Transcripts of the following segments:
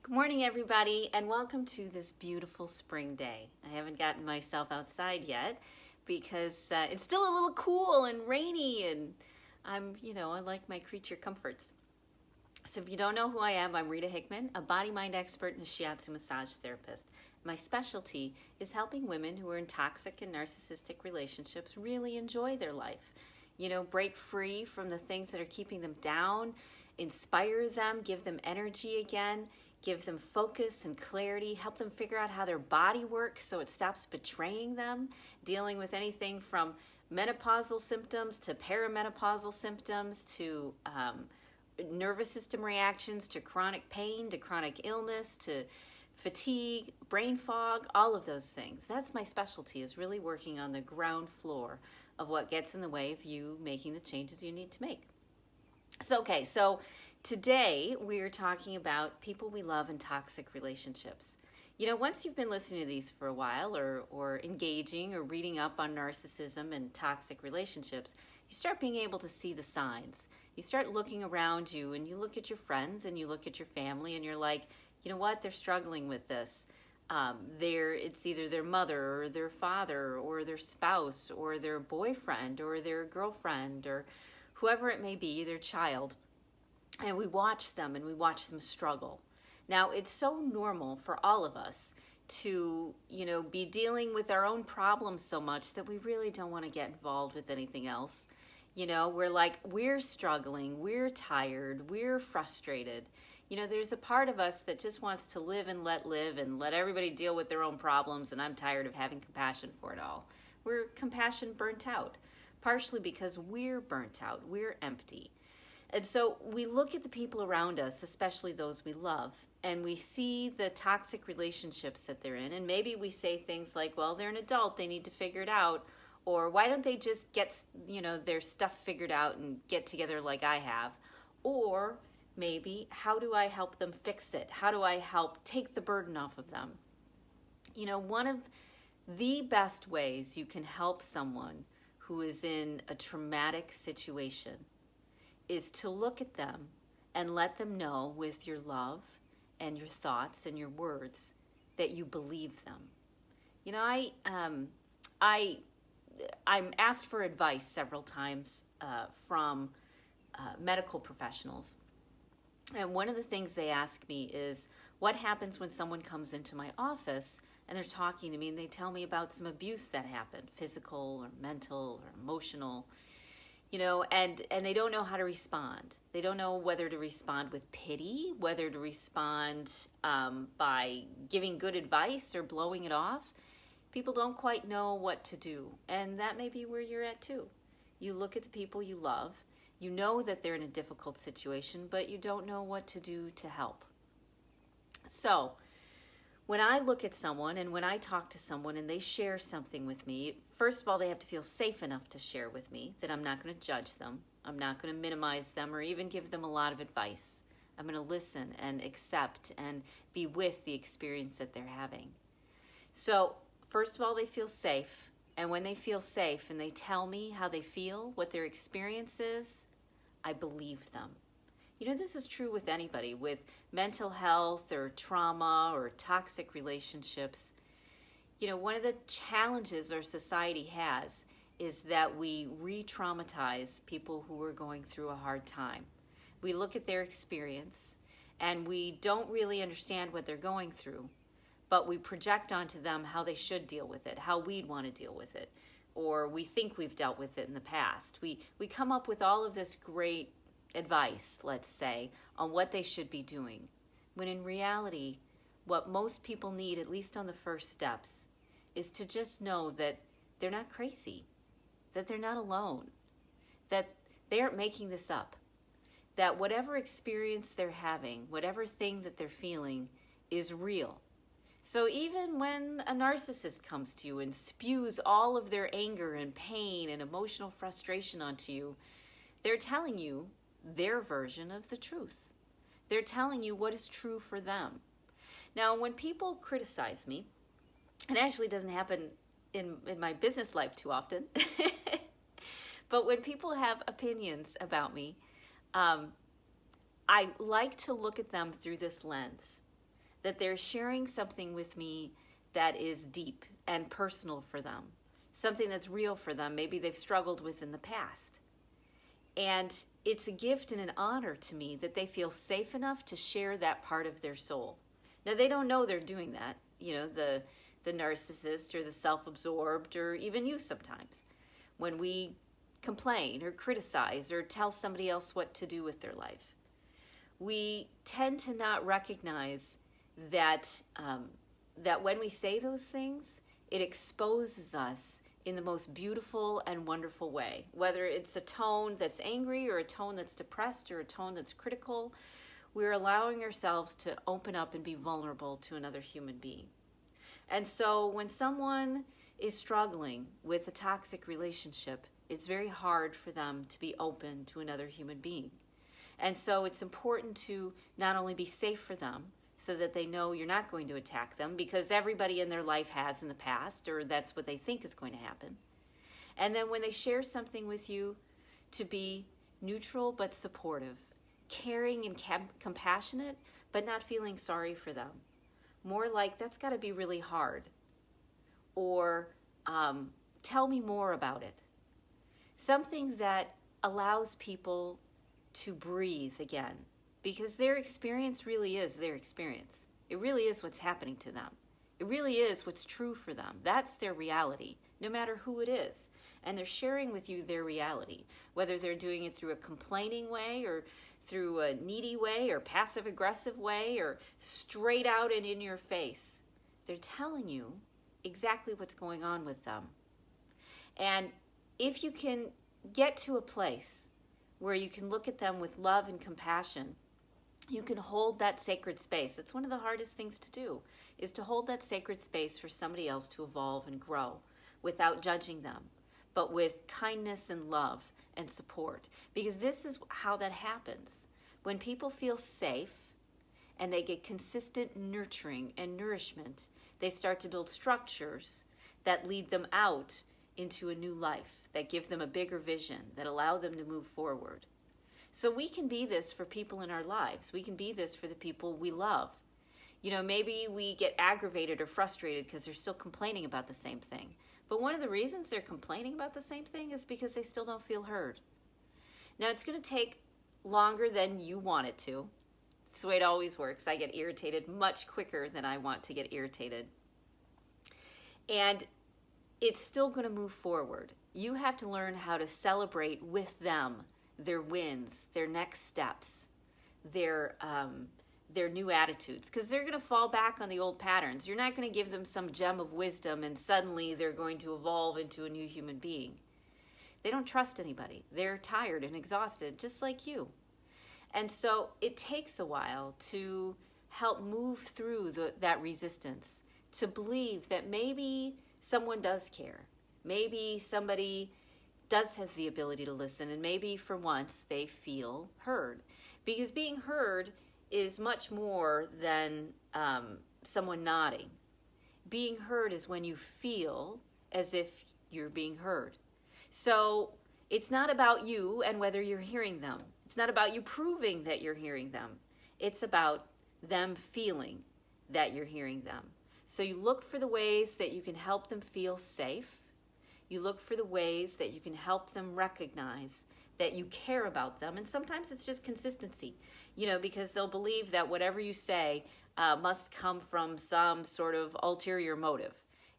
Good morning, everybody, and welcome to this beautiful spring day. I haven't gotten myself outside yet because it's still a little cool and rainy, and I like my creature comforts. So if you don't know who I am, I'm Rita Hickman, a body-mind expert and a shiatsu massage therapist. My specialty is helping women who are in toxic and narcissistic relationships really enjoy their life. Break free from the things that are keeping them down, inspire them, give them energy again, give them focus and clarity, help them figure out how their body works so it stops betraying them, dealing with anything from menopausal symptoms to perimenopausal symptoms to nervous system reactions to chronic pain, to chronic illness, to fatigue, brain fog, all of those things. That's my specialty, is really working on the ground floor of what gets in the way of you making the changes you need to make. So today we're talking about people we love in toxic relationships. Once you've been listening to these for a while or engaging or reading up on narcissism and toxic relationships, you start being able to see the signs. You start looking around you and you look at your friends and you look at your family and you're like, you know what, they're struggling with this. It's either their mother or their father or their spouse or their boyfriend or their girlfriend or whoever it may be, their child. And we watch them and we watch them struggle. Now, it's so normal for all of us to, be dealing with our own problems so much that we really don't want to get involved with anything else. We're struggling, we're tired, we're frustrated. There's a part of us that just wants to live and let everybody deal with their own problems, and I'm tired of having compassion for it all. We're compassion burnt out, partially because we're burnt out, we're empty. And so we look at the people around us, especially those we love, and we see the toxic relationships that they're in, and maybe we say things like, well, they're an adult, they need to figure it out, or why don't they just get, their stuff figured out and get together like I have? Or maybe, how do I help them fix it? How do I help take the burden off of them? One of the best ways you can help someone who is in a traumatic situation is to look at them and let them know with your love and your thoughts and your words that you believe them. I'm asked for advice several times from medical professionals. And one of the things they ask me is, what happens when someone comes into my office and they're talking to me and they tell me about some abuse that happened, physical or mental or emotional, and they don't know how to respond. They don't know whether to respond with pity, whether to respond by giving good advice or blowing it off. People don't quite know what to do, and that may be where you're at too. You look at the people you love, you know that they're in a difficult situation, but you don't know what to do to help. So, when I look at someone and when I talk to someone and they share something with me, first of all, they have to feel safe enough to share with me, that I'm not going to judge them. I'm not going to minimize them or even give them a lot of advice. I'm going to listen and accept and be with the experience that they're having. So, first of all, they feel safe. And when they feel safe and they tell me how they feel, what their experience is, I believe them. This is true with anybody with mental health or trauma or toxic relationships. One of the challenges our society has is that we re-traumatize people who are going through a hard time. We look at their experience and we don't really understand what they're going through, but we project onto them how they should deal with it, how we'd want to deal with it, or we think we've dealt with it in the past. We come up with all of this great advice, let's say, on what they should be doing, when in reality, what most people need, at least on the first steps, is to just know that they're not crazy, that they're not alone, that they aren't making this up, that whatever experience they're having, whatever thing that they're feeling is real. So even when a narcissist comes to you and spews all of their anger and pain and emotional frustration onto you, they're telling you their version of the truth. They're telling you what is true for them. Now, when people criticize me, it actually doesn't happen in my business life too often, but when people have opinions about me, I like to look at them through this lens. that they're sharing something with me that is deep and personal for them, something that's real for them, maybe they've struggled with in the past. And it's a gift and an honor to me that they feel safe enough to share that part of their soul. Now, they don't know they're doing that, the narcissist or the self-absorbed, or even you sometimes. When we complain or criticize or tell somebody else what to do with their life, we tend to not recognize that that when we say those things, it exposes us in the most beautiful and wonderful way. Whether it's a tone that's angry or a tone that's depressed or a tone that's critical, we're allowing ourselves to open up and be vulnerable to another human being. And so when someone is struggling with a toxic relationship, it's very hard for them to be open to another human being. And so it's important to not only be safe for them, so that they know you're not going to attack them, because everybody in their life has in the past, or that's what they think is going to happen. And then when they share something with you, to be neutral but supportive, caring and compassionate, but not feeling sorry for them. More like, that's got to be really hard. Or tell me more about it. Something that allows people to breathe again. Because their experience really is their experience. It really is what's happening to them. It really is what's true for them. That's their reality, no matter who it is. And they're sharing with you their reality, whether they're doing it through a complaining way or through a needy way or passive-aggressive way or straight out and in your face. They're telling you exactly what's going on with them. And if you can get to a place where you can look at them with love and compassion, you can hold that sacred space. It's one of the hardest things to do, is to hold that sacred space for somebody else to evolve and grow without judging them, but with kindness and love and support. Because this is how that happens. When people feel safe and they get consistent nurturing and nourishment, they start to build structures that lead them out into a new life, that give them a bigger vision, that allow them to move forward. So we can be this for people in our lives. We can be this for the people we love. Maybe we get aggravated or frustrated because they're still complaining about the same thing. But one of the reasons they're complaining about the same thing is because they still don't feel heard. Now, it's going to take longer than you want it to. It's the way it always works. I get irritated much quicker than I want to get irritated. And it's still going to move forward. You have to learn how to celebrate with them their wins, their next steps, their new attitudes, because they're going to fall back on the old patterns. You're not going to give them some gem of wisdom and suddenly they're going to evolve into a new human being. They don't trust anybody. They're tired and exhausted, just like you. And so it takes a while to help move through that resistance, to believe that maybe someone does care. Maybe somebody does have the ability to listen, and maybe for once they feel heard. Because being heard is much more than someone nodding. Being heard is when you feel as if you're being heard. So it's not about you and whether you're hearing them. It's not about you proving that you're hearing them. It's about them feeling that you're hearing them. So you look for the ways that you can help them feel safe. You look for the ways that you can help them recognize that you care about them. And sometimes it's just consistency, because they'll believe that whatever you say must come from some sort of ulterior motive,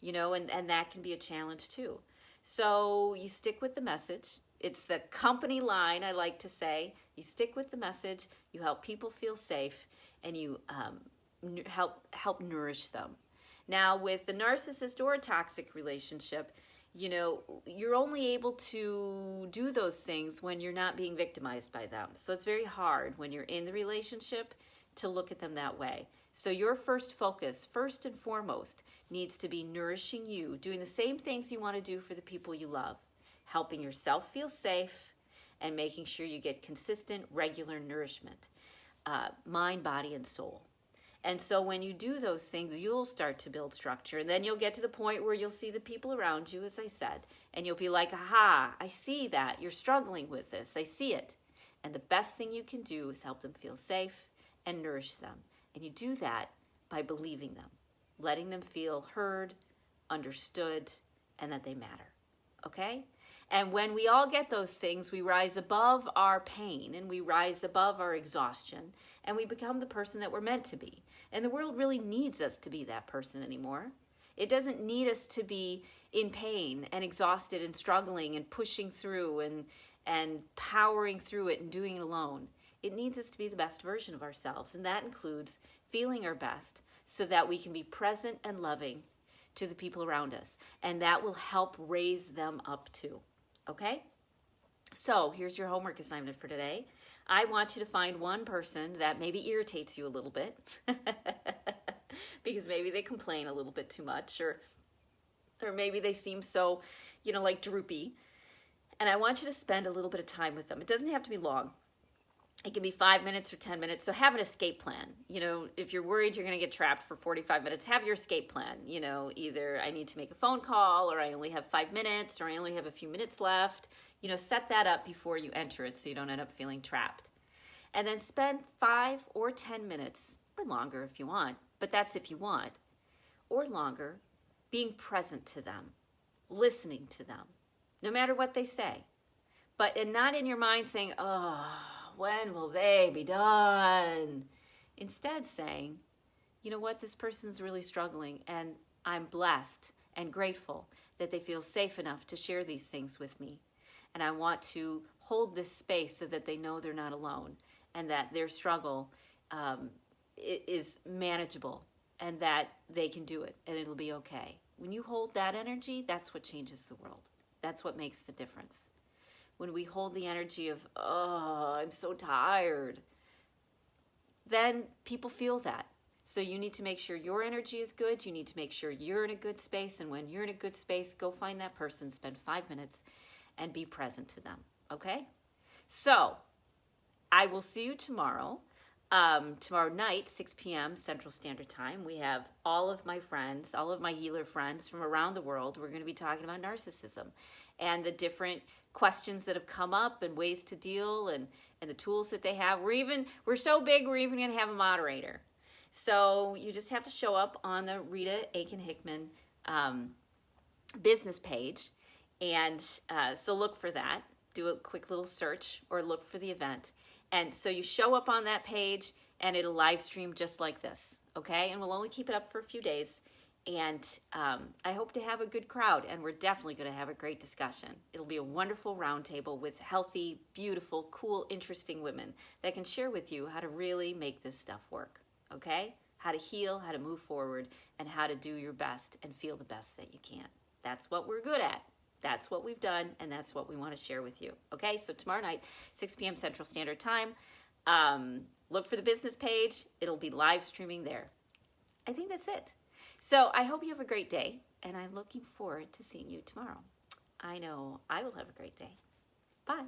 and that can be a challenge too. So you stick with the message. It's the company line, I like to say. You stick with the message, you help people feel safe, and you help nourish them. Now, with the narcissist or a toxic relationship, you're only able to do those things when you're not being victimized by them. So it's very hard when you're in the relationship to look at them that way. So your first focus, first and foremost, needs to be nourishing you, doing the same things you want to do for the people you love, helping yourself feel safe, and making sure you get consistent, regular nourishment, mind, body, and soul. And so when you do those things, you'll start to build structure. And then you'll get to the point where you'll see the people around you, as I said, and you'll be like, aha, I see that. You're struggling with this. I see it. And the best thing you can do is help them feel safe and nourish them. And you do that by believing them, letting them feel heard, understood, and that they matter. Okay? And when we all get those things, we rise above our pain and we rise above our exhaustion and we become the person that we're meant to be. And the world really needs us to be that person anymore. It doesn't need us to be in pain and exhausted and struggling and pushing through and powering through it and doing it alone. It needs us to be the best version of ourselves. And that includes feeling our best so that we can be present and loving to the people around us. And that will help raise them up too. Okay? So here's your homework assignment for today. I want you to find one person that maybe irritates you a little bit because maybe they complain a little bit too much or maybe they seem so, like droopy. And I want you to spend a little bit of time with them. It doesn't have to be long. It can be 5 minutes or 10 minutes. So have an escape plan. If you're worried you're going to get trapped for 45 minutes, have your escape plan. Either I need to make a phone call or I only have 5 minutes or I only have a few minutes left. Set that up before you enter it so you don't end up feeling trapped. And then spend 5 or 10 minutes, or longer if you want, but that's if you want, or longer, being present to them, listening to them, no matter what they say. And not in your mind saying, oh, when will they be done? Instead saying, you know what, this person's really struggling and I'm blessed and grateful that they feel safe enough to share these things with me. And I want to hold this space so that they know they're not alone and that their struggle is manageable and that they can do it and it'll be okay. When you hold that energy, that's what changes the world. That's what makes the difference. When we hold the energy of, oh, I'm so tired, then people feel that. So you need to make sure your energy is good. You need to make sure you're in a good space. And when you're in a good space, go find that person, spend 5 minutes, and be present to them. Okay? So I will see you tomorrow. Tomorrow night, 6 p.m. Central Standard Time. We have all of my friends, all of my healer friends from around the world. We're going to be talking about narcissism and the different questions that have come up and ways to deal and the tools that they have. We're so big, we're even going to have a moderator. So you just have to show up on the Rita Aiken Hickman business page. And so look for that. Do a quick little search or look for the event. And so you show up on that page and it'll live stream just like this, okay? And we'll only keep it up for a few days. And I hope to have a good crowd, and we're definitely going to have a great discussion. It'll be a wonderful roundtable with healthy, beautiful, cool, interesting women that can share with you how to really make this stuff work, okay? How to heal, how to move forward, and how to do your best and feel the best that you can. That's what we're good at. That's what we've done, and that's what we want to share with you. Okay, so tomorrow night, 6 p.m. Central Standard Time. Look for the business page. It'll be live streaming there. I think that's it. So I hope you have a great day, and I'm looking forward to seeing you tomorrow. I know I will have a great day. Bye.